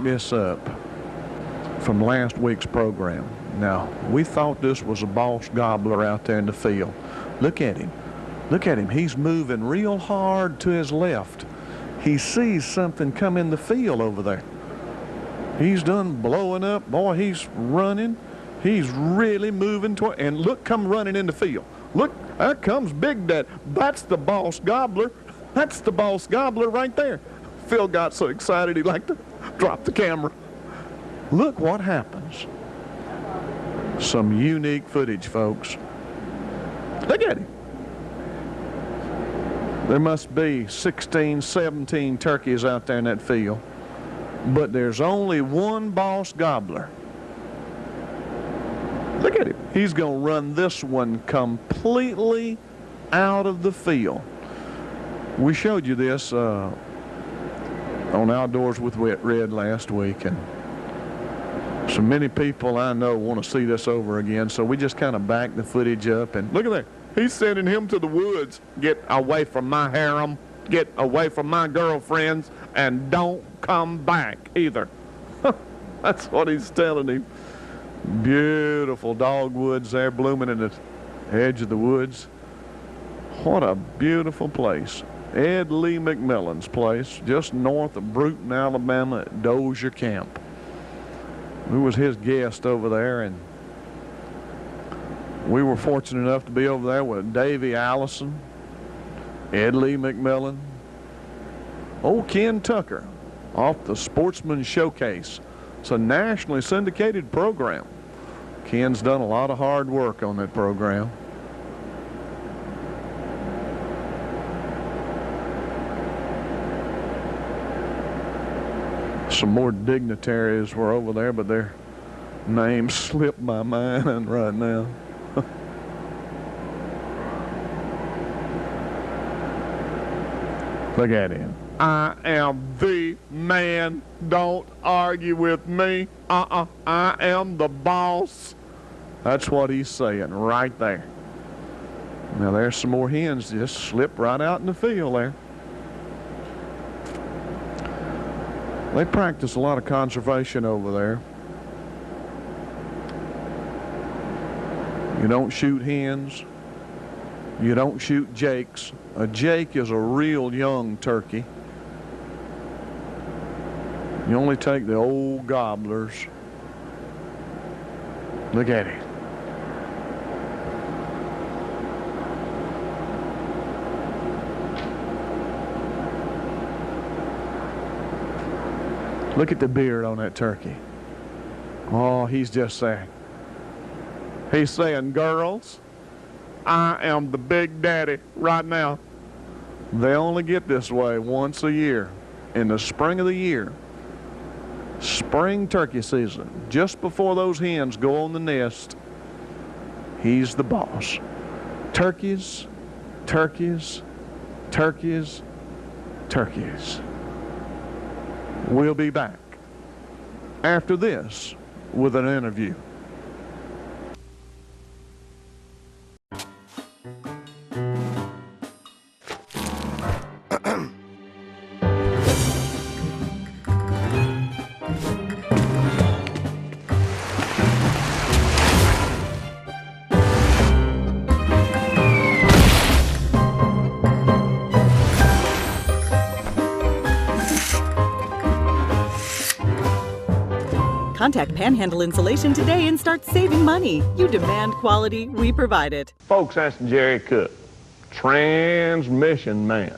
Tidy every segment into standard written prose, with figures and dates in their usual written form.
This up from last week's program. Now, we thought this was a boss gobbler out there in the field. Look at him. Look at him. He's moving real hard to his left. He sees something come in the field over there. He's done blowing up. Boy, he's running. He's really moving toward, and look, come running in the field. Look, there comes Big Dad. That's the boss gobbler. That's the boss gobbler right there. Phil got so excited he liked to drop the camera. Look what happens. Some unique footage, folks. Look at him. There must be 16, 17 turkeys out there in that field, but there's only one boss gobbler. Look at him. He's going to run this one completely out of the field. We showed you this on Outdoors with Red last week, and so many people I know want to see this over again, so we just kind of backed the footage up, and look at that. He's sending him to the woods. Get away from my harem, get away from my girlfriends, and don't come back either. That's what he's telling him. Beautiful dogwoods there blooming in the edge of the woods. What a beautiful place. Ed Lee McMillan's place, just north of Bruton, Alabama, at Dozier Camp. We was his guest over there, and we were fortunate enough to be over there with Davy Allison, Ed Lee McMillan, old Ken Tucker off the Sportsman Showcase. It's a nationally syndicated program. Ken's done a lot of hard work on that program. Some more dignitaries were over there, but their names slip my mind right now. Look at him. I am the man. Don't argue with me. I am the boss. That's what he's saying right there. Now there's some more hens just slip right out in the field there. They practice a lot of conservation over there. You don't shoot hens. You don't shoot jakes. A jake is a real young turkey. You only take the old gobblers. Look at it. Look at the beard on that turkey. Oh, he's just saying. He's saying, girls, I am the big daddy right now. They only get this way once a year in the spring of the year. Spring turkey season, just before those hens go on the nest, he's the boss. Turkeys, turkeys, turkeys, turkeys. We'll be back after this with an interview. Contact Panhandle Insulation today and start saving money. You demand quality, we provide it. Folks, that's Jerry Cook, transmission man.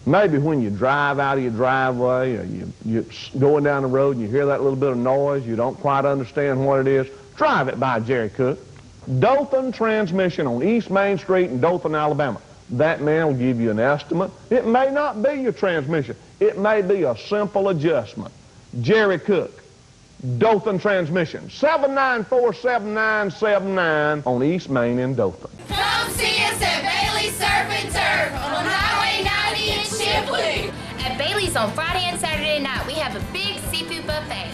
Maybe when you drive out of your driveway or you're going down the road and you hear that little bit of noise, you don't quite understand what it is, drive it by Jerry Cook. Dothan Transmission on East Main Street in Dothan, Alabama. That man will give you an estimate. It may not be your transmission. It may be a simple adjustment. Jerry Cook. Dothan Transmission, 794-7979 on East Main in Dothan. Come see us at Bailey's Surf and Turf on Highway Shrimpling! At Bailey's on Friday and Saturday night, we have a big seafood buffet.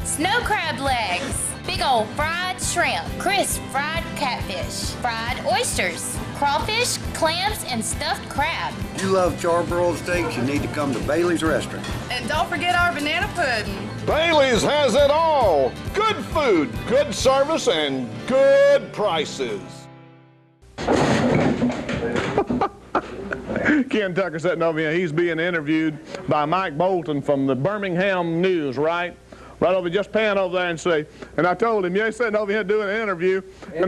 Snow crab legs, big old fried shrimp, crisp fried catfish, fried oysters, crawfish, clams, and stuffed crab. If you love charbroiled steaks, you need to come to Bailey's Restaurant. And don't forget our banana pudding. Bailey's has it all. Good food, good service, and good prices. Ken Tucker sitting over here. He's being interviewed by Mike Bolton from the Birmingham News, right? Right over, just pan over there and say, and I told him, you're sitting over here doing an interview, and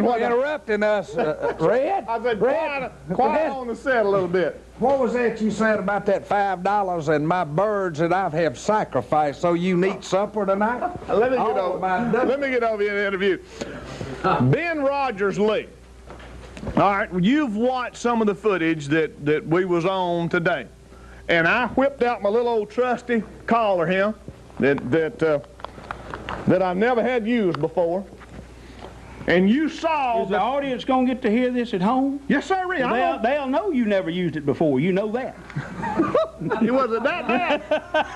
what? Interrupting us, Red? I said, Red, quiet on the set a little bit. What was that you said about that $5 and my birds that I have sacrificed so you need supper tonight? Let me get over here and interview. Ben Rogers-Lee. All right, you've watched some of the footage that we was on today, and I whipped out my little old trusty collar here that I've never had used before, and you saw. Is the audience going to get to hear this at home? Yes, sir. They'll know you never used it before. You know that. It wasn't that bad.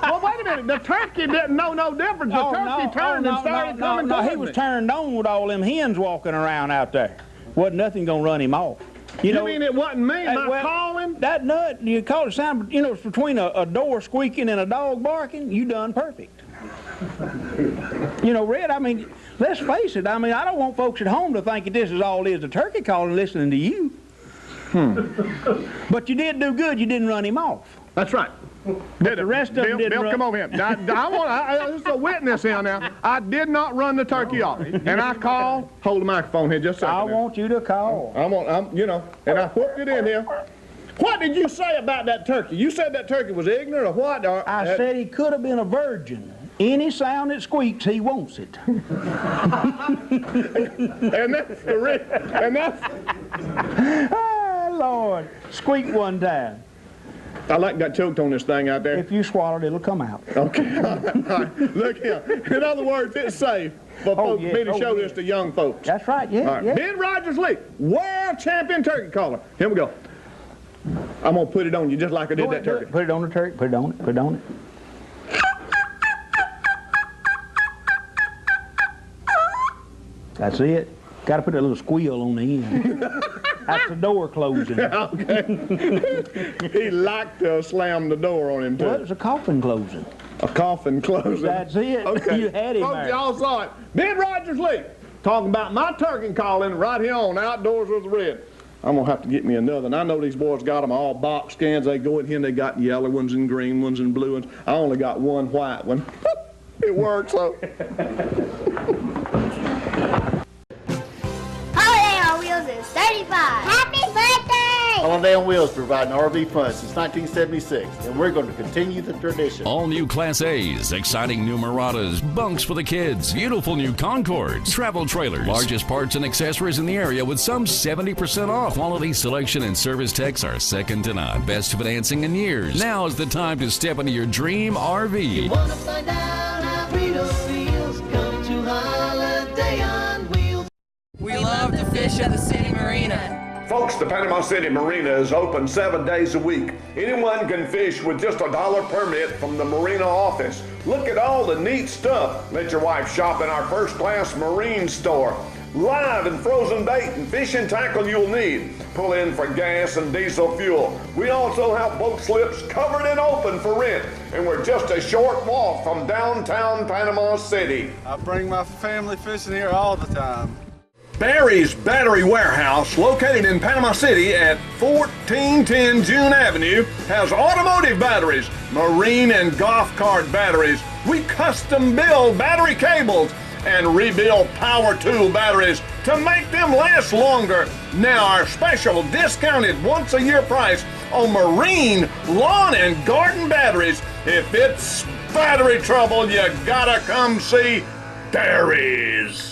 Well, wait a minute. The turkey didn't know no difference. The turkey turned and started coming No, towards he was me. turned on with all them hens walking around out there. Wasn't nothing going to run him off. You mean it wasn't me? My calling? That nut, you call it sound, it's between a door squeaking and a dog barking, you done perfect. Red, I mean, let's face it, I mean, I don't want folks at home to think that this is all it is, the turkey calling listening to you. But you did do good, you didn't run him off. That's right. The rest of them didn't Bill, run. come over here. Now, this is a witness here now. I did not run the turkey off. And I called, hold the microphone here just a second. I want you to call. and I whooped it in here. What did you say about that turkey? You said that turkey was ignorant or what? I said he could have been a virgin. Any sound that squeaks, he wants it. And that's the real, and that's... Oh, Lord. Squeak one time. I like got choked on this thing out there. If you swallow it, it'll come out. Okay. All right. Look here. In other words, it's safe for me to show this to young folks. That's right, yeah. All right. Yeah. Ben Rogers-Lee, world champion turkey caller. Here we go. I'm going to put it on you just like I did that turkey. Put it on the turkey. Put it on it. Put it on it. That's it. Got to put a little squeal on the end. That's the door closing. Okay. He liked to slam the door on him, too. Well, it was a coffin closing. A coffin closing. That's it. Okay. You had him Folks, there. y'all saw it. Ben Rogers-Lee talking about my turkey calling right here on Outdoors with Red. I'm going to have to get me another. And I know these boys got them all box cans. They go in here and they got yellow ones and green ones and blue ones. I only got one white one. It works, so. Holiday on Wheels is 35. Happy birthday! Holiday on Wheels providing RV fun since 1976, and we're going to continue the tradition. All new Class A's, exciting new Muratas, bunks for the kids, beautiful new Conchords, travel trailers, largest parts and accessories in the area with some 70% off. Quality selection and service techs are second to none. Best financing in years. Now is the time to step into your dream RV. You want to find out how Rito feels? Come to Holiday on Wheels. We love to fish at the City Marina. Folks, the Panama City Marina is open 7 days a week. Anyone can fish with just $1 permit from the Marina office. Look at all the neat stuff. Let your wife shop in our first-class marine store. Live and frozen bait and fishing tackle you'll need. Pull in for gas and diesel fuel. We also have boat slips covered and open for rent. And we're just a short walk from downtown Panama City. I bring my family fishing here all the time. Barry's Battery Warehouse, located in Panama City at 1410 June Avenue, has automotive batteries, marine and golf cart batteries. We custom build battery cables and rebuild power tool batteries to make them last longer. Now our special discounted once a year price on marine, lawn and garden batteries. If it's battery trouble, you gotta come see Barry's.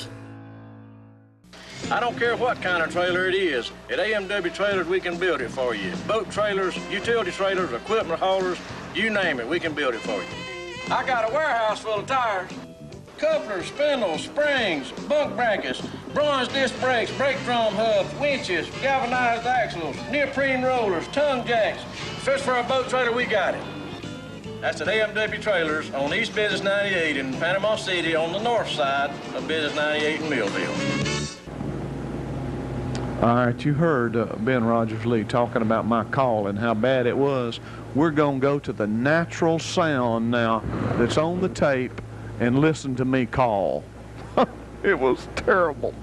I don't care what kind of trailer it is. At AMW Trailers, we can build it for you. Boat trailers, utility trailers, equipment haulers, you name it, we can build it for you. I got a warehouse full of tires. Couplers, spindles, springs, bunk brackets, bronze disc brakes, brake drum hubs, winches, galvanized axles, neoprene rollers, tongue jacks, Fish for our boat trailer, we got it. That's at AMW Trailers on East Business 98 in Panama City on the north side of Business 98 in Millville. All right, you heard Ben Rogers-Lee talking about my call and how bad it was. We're going to go to the natural sound now that's on the tape and listen to me call. It was terrible.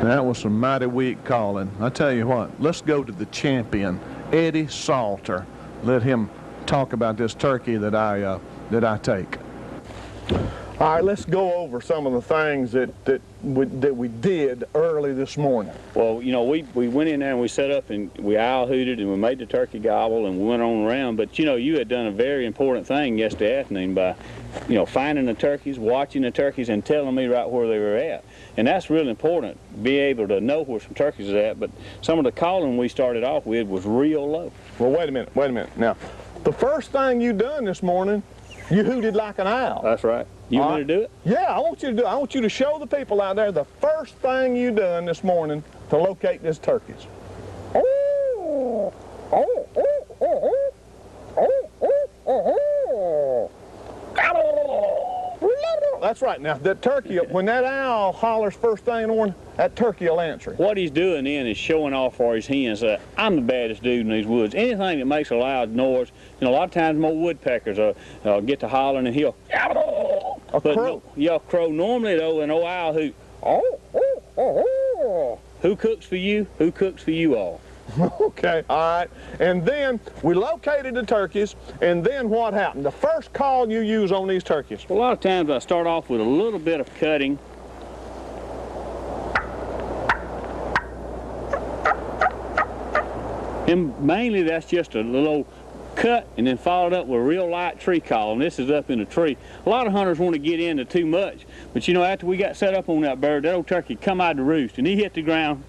That was some mighty weak calling. I tell you what, let's go to the champion, Eddie Salter. Let him talk about this turkey that I take. All right, let's go over some of the things that we did early this morning. Well, you know, we went in there and we set up and we owl hooted and we made the turkey gobble and we went on around. But, you know, you had done a very important thing yesterday afternoon by, you know, finding the turkeys, watching the turkeys, and telling me right where they were at. And that's really important, be able to know where some turkeys are at. But some of the calling we started off with was real low. Well, wait a minute. Now, the first thing you done this morning, you hooted like an owl. That's right. You want me to do it? Yeah, I want you to do it. I want you to show the people out there the first thing you done this morning to locate these turkeys. That's right. Now, that turkey, when that owl hollers first thing in the morning, that turkey will answer. What he's doing then is showing off for his hens that I'm the baddest dude in these woods. Anything that makes a loud noise, you know, a lot of times more woodpeckers get to hollering and he'll... A crow? Yeah, crow. Normally, though, an old owl who... Who cooks for you? Who cooks for you all? Okay, all right. And then we located the turkeys, and then what happened? The first call you use on these turkeys? Well, a lot of times I start off with a little bit of cutting. And mainly that's just a little cut and then followed up with a real light tree call, and this is up in a tree. A lot of hunters want to get into too much, but you know, after we got set up on that bird, that old turkey come out to roost and he hit the ground.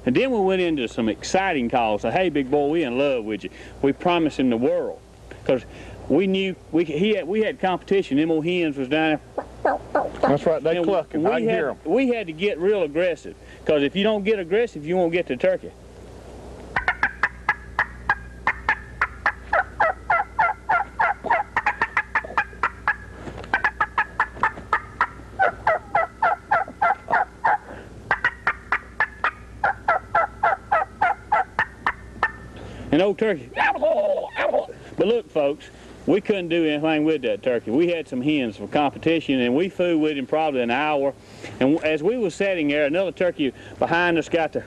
And then we went into some exciting calls. So, hey, big boy, we in love with you. We promised him the world, because we knew we had competition. Them old hens was down there. That's right, they clucking. I can hear them. We had to get real aggressive, because if you don't get aggressive, you won't get the turkey. An old turkey. But look, folks, we couldn't do anything with that turkey. We had some hens for competition, and we flew with him probably an hour. And as we was sitting there, another turkey behind us got to...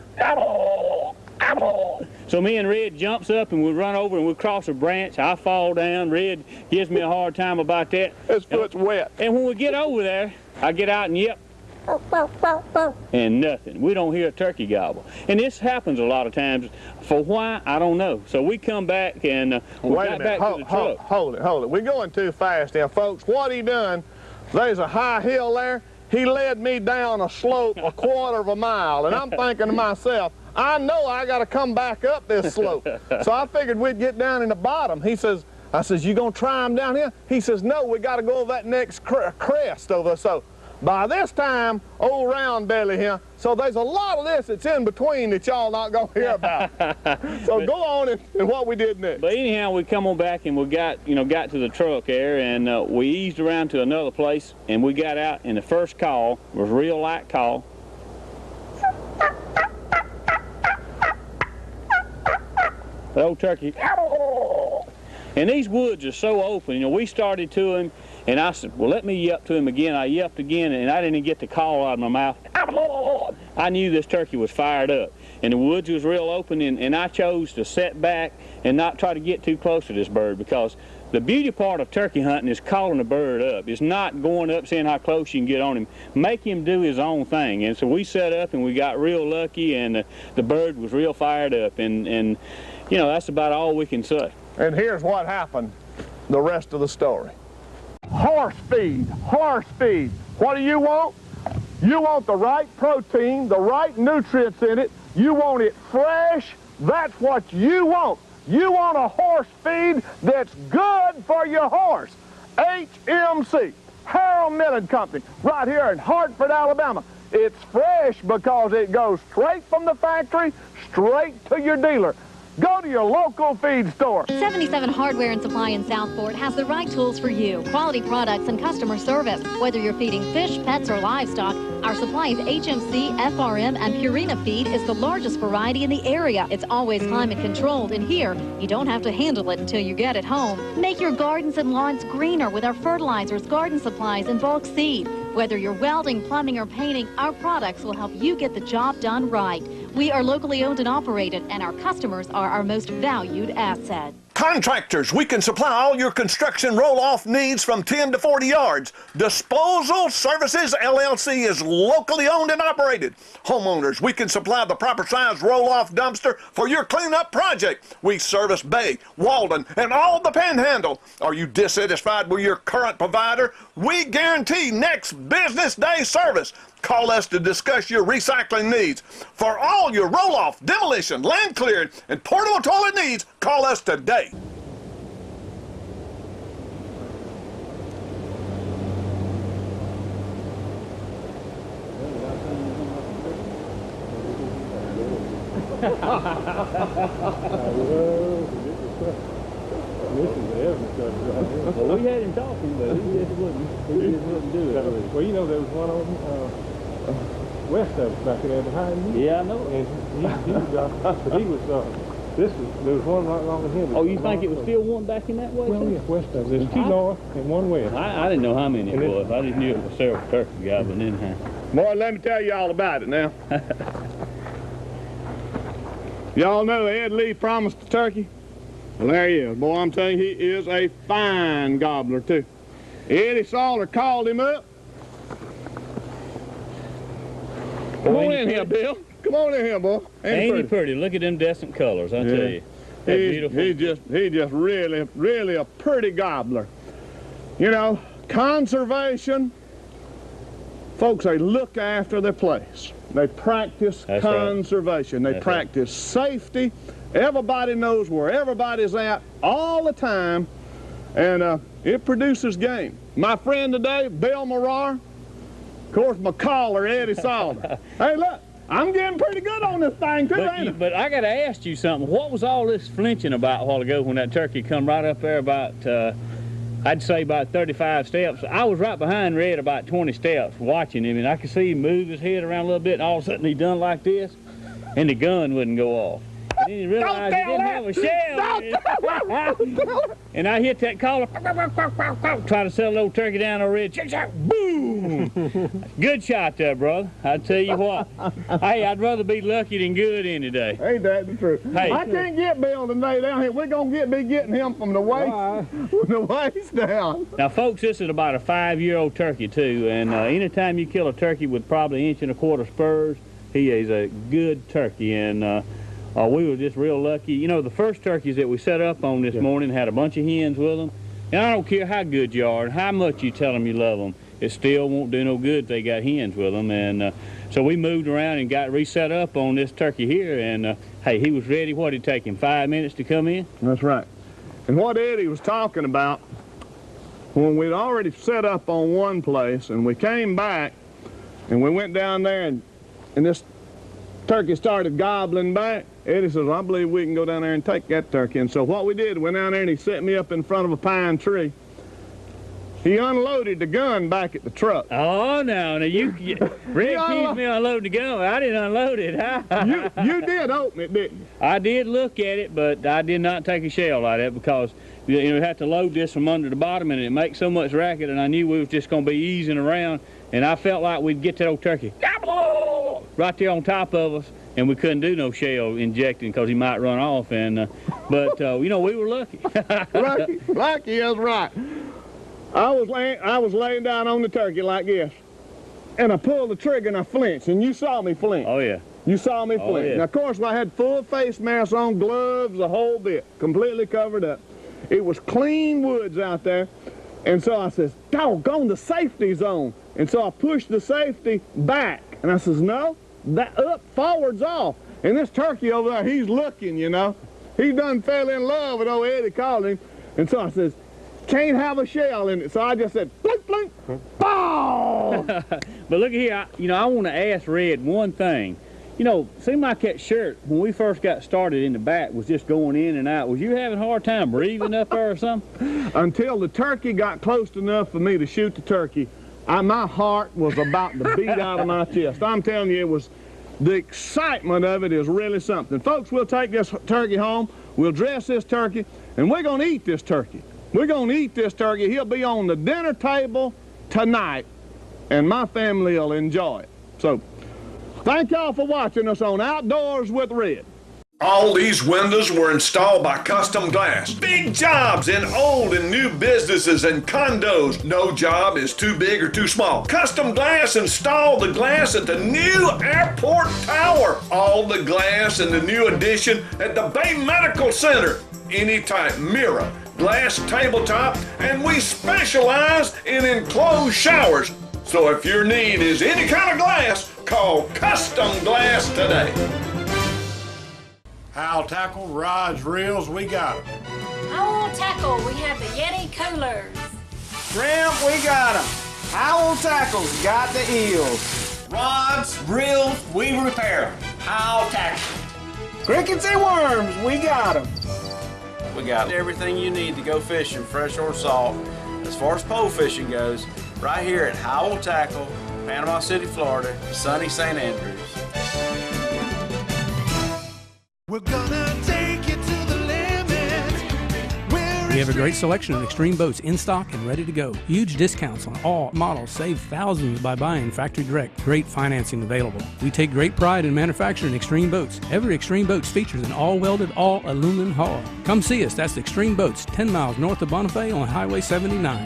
So me and Red jumps up and we run over and we cross a branch. I fall down. Red gives me a hard time about that. His foot's wet. And when we get over there, I get out and yep. And nothing. We don't hear a turkey gobble. And this happens a lot of times. For why, I don't know. So we come back and we got back to the truck. Hold it. We're going too fast now, folks. What he done, there's a high hill there. He led me down a slope a quarter of a mile. And I'm thinking to myself, I know I got to come back up this slope. So I figured we'd get down in the bottom. I says, you going to try him down here? He says, no, we got to go over that next crest over there. So by this time, old round belly here. So there's a lot of this that's in between that y'all not gonna hear about. So go on and what we did next. But anyhow, we come on back and we got to the truck there, and we eased around to another place, and we got out, and the first call was a real light call. The old turkey. And these woods are so open. You know, we started to him, and I said, well, let me yelp to him again. I yelped again, and I didn't get the call out of my mouth. I knew this turkey was fired up. And the woods was real open, and I chose to set back and not try to get too close to this bird, because the beauty part of turkey hunting is calling a bird up. It's not going up saying how close you can get on him. Make him do his own thing. And so we set up, and we got real lucky, and the bird was real fired up. And you know, that's about all we can say. And here's what happened, the rest of the story. Horse feed, horse feed. What do you want? You want the right protein, the right nutrients in it. You want it fresh. That's what you want. You want a horse feed that's good for your horse. HMC, Harold Milling Company, right here in Hartford, Alabama. It's fresh because it goes straight from the factory, straight to your dealer. Go to your local feed store. 77 Hardware and Supply in Southport has the right tools for you. Quality products and customer service. Whether you're feeding fish, pets, or livestock, our supply of HMC, FRM, and Purina feed is the largest variety in the area. It's always climate controlled, and here, you don't have to handle it until you get it home. Make your gardens and lawns greener with our fertilizers, garden supplies, and bulk seed. Whether you're welding, plumbing, or painting, our products will help you get the job done right. We are locally owned and operated, and our customers are our most valued asset. Contractors, we can supply all your construction roll-off needs from 10 to 40 yards. Disposal Services LLC is locally owned and operated. Homeowners, we can supply the proper size roll-off dumpster for your cleanup project. We service Bay, Walden, and all the Panhandle. Are you dissatisfied with your current provider? We guarantee next business day service. Call us to discuss your recycling needs. For all your roll-off, demolition, land clearing, and portable toilet needs, call us today. Well, we had him talking, but he just wouldn't do it. Well, you know, there was one on west of us back there behind you. Yeah, I know. And he was, there was one right along with him. Oh, you think it was still one back in that way? Well, yeah, west of us. There's two north and one west. I didn't know how many it was. I just knew it was several turkey gobbling anyhow. Boy, let me tell you all about it now. Y'all know Ed Lee promised the turkey? Well, there he is. Boy, I'm telling you, he is a fine gobbler, too. Eddie Salter called him up. Come on in here, Bill. Come on in here, boy. Ain't he pretty? Look at them decent colors, I tell you. Beautiful. He's just really a pretty gobbler. You know, conservation, folks, they look after their place. They practice conservation. They practice safety. Everybody knows where everybody's at all the time, and it produces game. My friend today, Bill Morar, of course, my caller, Eddie Salter. Hey, look, I'm getting pretty good on this thing, too, ain't I? But I got to ask you something. What was all this flinching about a while ago when that turkey come right up there about, I'd say about 35 steps? I was right behind Red about 20 steps watching him, and I could see him move his head around a little bit, and all of a sudden he done like this, and the gun wouldn't go off. And then he realized he didn't have a shell. And I hit that collar, try to settle the old turkey down already. Boom! Good shot there, brother. I tell you what. Hey, I'd rather be lucky than good any day. Ain't that the truth? Hey, I can't get Bill today down here. We're going to be getting him from the waist down. Now, folks, this is about a 5-year-old turkey, too. And anytime you kill a turkey with probably 1 1/4 spurs, he is a good turkey. And we were just real lucky. You know, the first turkeys that we set up on this morning had a bunch of hens with them. And I don't care how good you are and how much you tell them you love them, it still won't do no good if they got hens with them. And so we moved around and got reset up on this turkey here. And, hey, he was ready. What, did it take him 5 minutes to come in? That's right. And what Eddie was talking about when we'd already set up on one place, and we came back, and we went down there, and this turkey started gobbling back. Eddie says, I believe we can go down there and take that turkey. And so what we did, went down there and he set me up in front of a pine tree. He unloaded the gun back at the truck. Oh, no, you Red accused me of unloading the gun. I didn't unload it. you did open it, didn't you? I did look at it, but I did not take a shell out of it because you have to load this from under the bottom, and it makes so much racket, and I knew we was just going to be easing around, and I felt like we'd get that old turkey right there on top of us, and we couldn't do no shell injecting because he might run off. And but we were lucky. Lucky is right. I was laying down on the turkey like this, and I pulled the trigger and I flinched, and you saw me flinch. Oh yeah. You saw me flinch. Yeah. Now of course I had full face mask on, gloves, the whole bit, completely covered up. It was clean woods out there, and so I says, doggone, the safety zone. And so I pushed the safety back, and I says, no, that up forward's off. And this turkey over there, he's looking, you know. He done fell in love with old Eddie called him. And so I says, can't have a shell in it. So I just said, blink, blink, boom! But look at here, I want to ask Red one thing. Seemed like that shirt, when we first got started in the back, was just going in and out. Was you having a hard time breathing up there or something? Until the turkey got close enough for me to shoot the turkey, my heart was about to beat out of my chest. I'm telling you, it was, the excitement of it is really something. Folks, we'll take this turkey home, we'll dress this turkey, and we're going to eat this turkey. We're going to eat this turkey. He'll be on the dinner table tonight, and my family will enjoy it. So, thank y'all for watching us on Outdoors with Red. All these windows were installed by Custom Glass. Big jobs in old and new businesses and condos. No job is too big or too small. Custom Glass installed the glass at the new airport tower. All the glass in the new addition at the Bay Medical Center. Any type mirror, glass tabletop, and we specialize in enclosed showers. So if your need is any kind of glass, call Custom Glass today. Howell Tackle, rods, reels, we got them. Howell Tackle, we have the Yeti coolers. Shrimp, we got them. Howell Tackle's got the eels. Rods, reels, we repair them. Howell Tackle. Crickets and worms, we got them. We got everything you need to go fishing, fresh or salt. As far as pole fishing goes, right here at Howell Tackle, Panama City, Florida, sunny St. Andrews. We're gonna take you to the limit. We have a great selection of Extreme boats in stock and ready to go. Huge discounts on all models. Save thousands by buying factory direct. Great financing available. We take great pride in manufacturing Extreme boats. Every Extreme Boats features an all-welded, all-aluminum hull. Come see us. That's Extreme Boats, 10 miles north of Bonifay on Highway 79.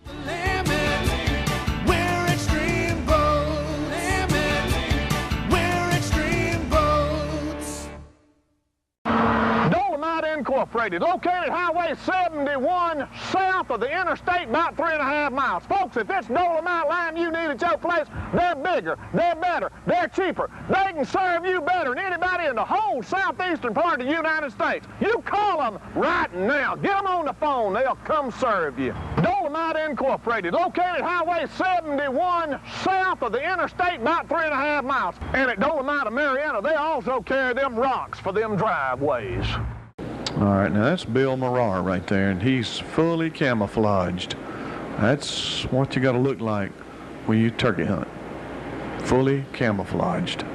Incorporated, located Highway 71 south of the interstate, about 3.5 miles. Folks, if it's Dolomite lime you need at your place, they're bigger, they're better, they're cheaper. They can serve you better than anybody in the whole southeastern part of the United States. You call them right now. Get them on the phone. They'll come serve you. Dolomite Incorporated, located Highway 71 south of the interstate, about 3.5 miles. And at Dolomite of Mariana, they also carry them rocks for them driveways. All right, now that's Bill Marar right there, and he's fully camouflaged. That's what you got to look like when you turkey hunt. Fully camouflaged.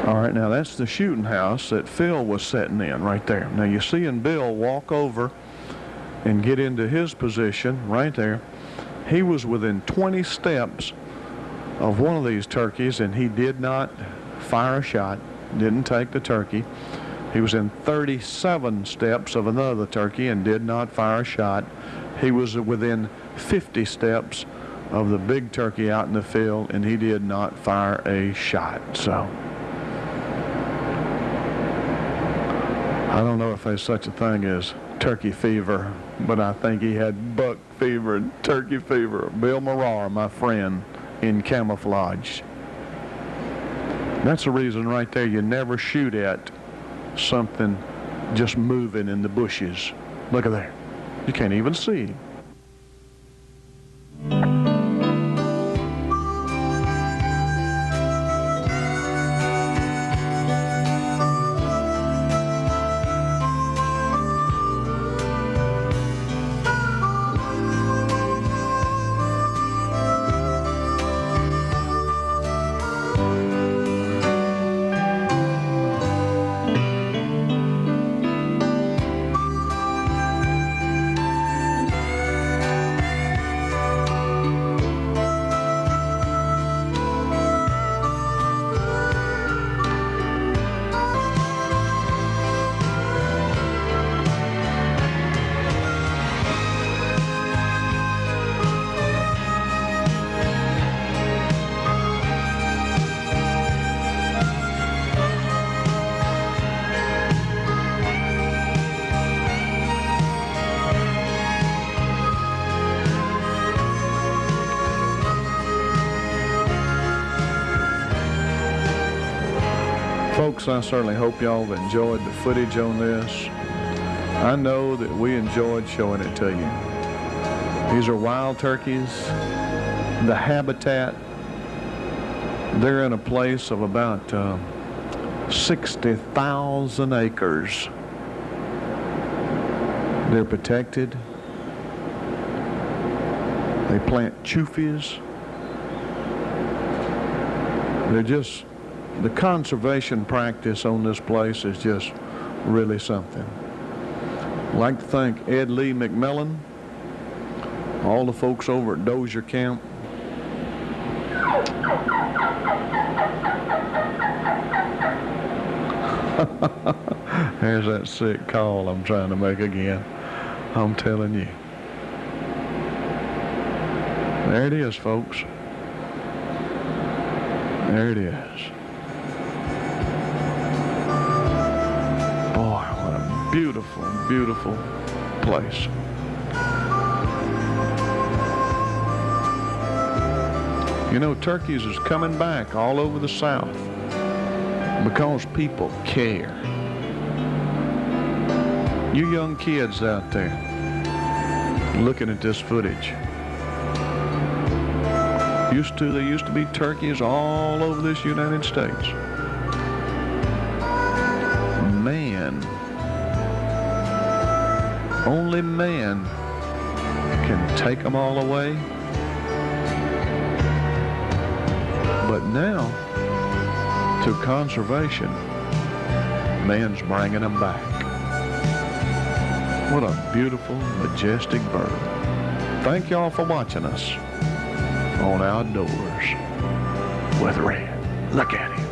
All right, now that's the shooting house that Phil was sitting in right there. Now you're seeing Bill walk over and get into his position right there. He was within 20 steps of one of these turkeys, and he did not fire a shot, didn't take the turkey. He was in 37 steps of another turkey and did not fire a shot. He was within 50 steps of the big turkey out in the field, and he did not fire a shot. So I don't know if there's such a thing as turkey fever, but I think he had buck fever and turkey fever. Bill Marar, my friend, in camouflage. That's the reason right there you never shoot at something just moving in the bushes. Look at there. You can't even see him. Folks, I certainly hope y'all have enjoyed the footage on this. I know that we enjoyed showing it to you. These are wild turkeys. The habitat, they're in a place of about 60,000 acres. They're protected. They plant chuffies. They're just, the conservation practice on this place is just really something. I'd like to thank Ed Lee McMillan, all the folks over at Dozier Camp. There's that sick call I'm trying to make again. I'm telling you. There it is, folks. There it is. Boy, what a beautiful, beautiful place. You know, turkeys is coming back all over the South because people care. You young kids out there looking at this footage, there used to be turkeys all over this United States. Man, only man can take them all away. But now, through conservation, man's bringing them back. What a beautiful, majestic bird. Thank y'all for watching us on Outdoors with Red. Look at him.